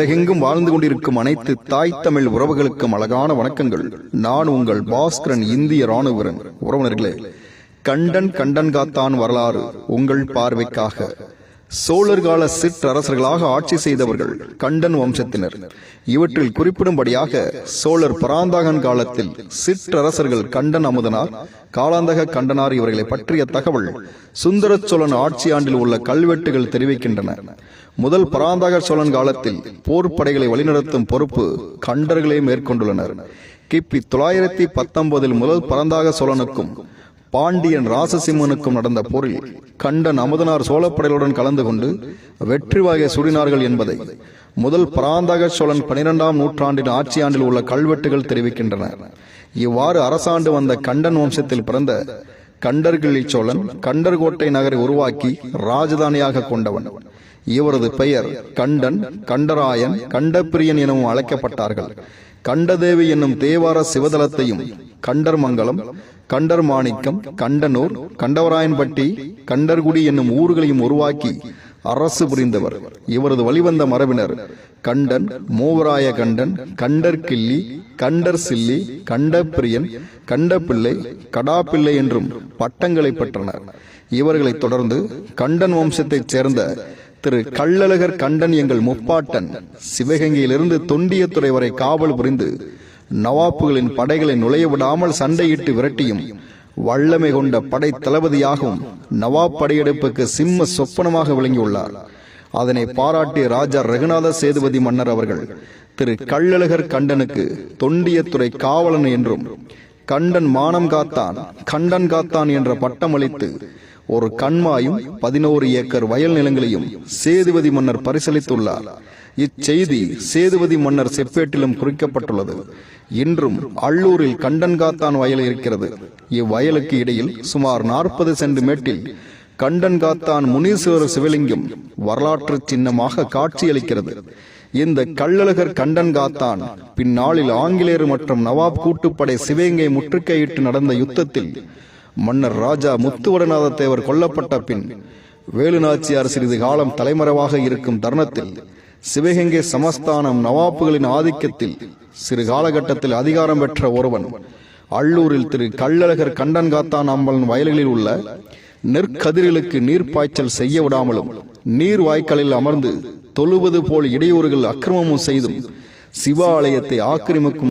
உலகெங்கும் வாழ்ந்து கொண்டிருக்கும் அனைத்து தாய் தமிழ் உறவுகளுக்கும் அழகான வணக்கங்கள். நான் உங்கள் பாஸ்கரன், இந்திய ராணுவ வீரன். உறவினர்களே, கண்டன் காத்தான் வரலாறு உங்கள் பார்வைக்காக. சோழர் கால சிற்றரசர்களாக ஆட்சி செய்தவர்கள் கண்டன் வம்சத்தினர். இவற்றில் குறிப்பிடும்படியாக சோழர் பராந்தகன் காலத்தில் சிற்றரசர்கள் கண்டன் அமுதனார், காலாந்தக கண்டனார் இவர்களை பற்றிய தகவல் சுந்தர சோழன் ஆட்சி ஆண்டில் உள்ள கல்வெட்டுகள் தெரிவிக்கின்றன. முதல் பராந்தக சோழன் காலத்தில் போர் படைகளை வழிநடத்தும் பொறுப்பு கண்டர்களே மேற்கொண்டுள்ளனர். கிபி 919 முதல் பராந்தக சோழனுக்கும் பாண்டியன் ராசசிம்மனுக்கும் நடந்த போரில் கண்டன் அமுதனார் சோழப்படைகளுடன் கலந்து கொண்டு வெற்றி வாகை சூடினார்கள் என்பதை முதல் பராந்தக சோழன் 12ஆம் நூற்றாண்டின் ஆட்சி ஆண்டில் உள்ள கல்வெட்டுகள் தெரிவிக்கின்றன. இவ்வாறு அரசாண்டு வந்த கண்டன் வம்சத்தில் பிறந்த கண்டர்கிள்ளி சோழன் கண்டர்கோட்டை நகரை உருவாக்கி ராஜதானியாக கொண்டவன். இவரது பெயர் கண்டன், கண்டராயன், கண்டப்பிரியன் எனவும் அழைக்கப்பட்டார்கள். கண்டதேவி என்னும் தேவார சிவதலத்தையும் கண்டர்மங்கலம், கண்டர் மாணிக்கம், கண்டனூர், கண்டவராயன்பட்டி, கண்டர்குடி என்னும் ஊர்களையும் உருவாக்கி அரசு புரிந்தவர். இவரது வழிவந்த மரபினர் கண்டன், மூவராய கண்டன், கண்டர்கிள்ளி, கண்டர் சில்லி, கண்டப்பிரியன், கண்டப்பிள்ளை, கடாப்பிள்ளை என்றும் பட்டங்களை பெற்றனர். இவர்களைத் தொடர்ந்து கண்டன் வம்சத்தைச் சேர்ந்த திரு கள்ளழகர் கண்டன் எங்கள் முப்பாட்டன் சிவகங்கையிலிருந்து தொண்டியத்துறை வரை காவல் புரிந்து நவாப்புகளின் படைகளை நுழைய விடாமல் சண்டையிட்டு விரட்டியும் வல்லமை கொண்ட படை தளபதியாகவும் நவாப் படையெடுப்புக்கு சிம்ம சொப்பனமாக விளங்கியுள்ளார். அதனை பாராட்டிய ராஜா ரகுநாத சேதுபதி மன்னர் அவர்கள் திரு கள்ளழகர் கண்டனுக்கு தொண்டியத்துறை காவலன் என்றும் கண்டன் மானம் காத்தான், கண்டன் காத்தான் என்ற பட்டம் அளித்து ஒரு கண்மாயும் 11 ஏக்கர் வயல் நிலங்களையும் சேதுபதி மன்னர் பரிசளித்துள்ளார். இச்செய்தி சேதுபதி மன்னர் செப்பேட்டிலும் குறிக்கப்பட்டுள்ளது. இன்றும் அள்ளூரில் கண்டன்காத்தான் வயல் இருக்கிறது. இவ்வயலுக்கு இடையில் சுமார் 40 சென்ட் மேட்டில் கண்டன்காத்தான் முனீஸ்வரர் சிவலிங்கம் வரலாற்று சின்னமாக காட்சியளிக்கிறது. இந்த கள்ளழகர் கண்டன்காத்தான் பின்னாளில் ஆங்கிலேயர் மற்றும் நவாப் கூட்டுப்படை சிவகங்கை முற்றுகையிட்டு நடந்த யுத்தத்தில் மன்னர் ராஜா முத்துவடநாத தேவர் கொல்லப்பட்ட பின் வேலுநாச்சியார் சிறிது காலம் தலைமறைவாக இருக்கும் தருணத்தில் சிவகங்கை சமஸ்தானம் நவாப்புகளின் ஆதிக்கத்தில் சிறு காலகட்டத்தில் அதிகாரம் பெற்ற ஒருவன் அள்ளூரில் திரு கள்ளழகர் கண்டன்காத்தான் அம்பலன் வயல்களில் உள்ள நெற்கதிர்களுக்கு நீர் பாய்ச்சல் செய்ய விடாமலும் நீர் வாய்க்காலில் அமர்ந்து தொழுவது போல் இடையூறுகள் அக்கிரமமும் செய்தும் சிவாலயத்தை ஆக்கிரமிக்கும்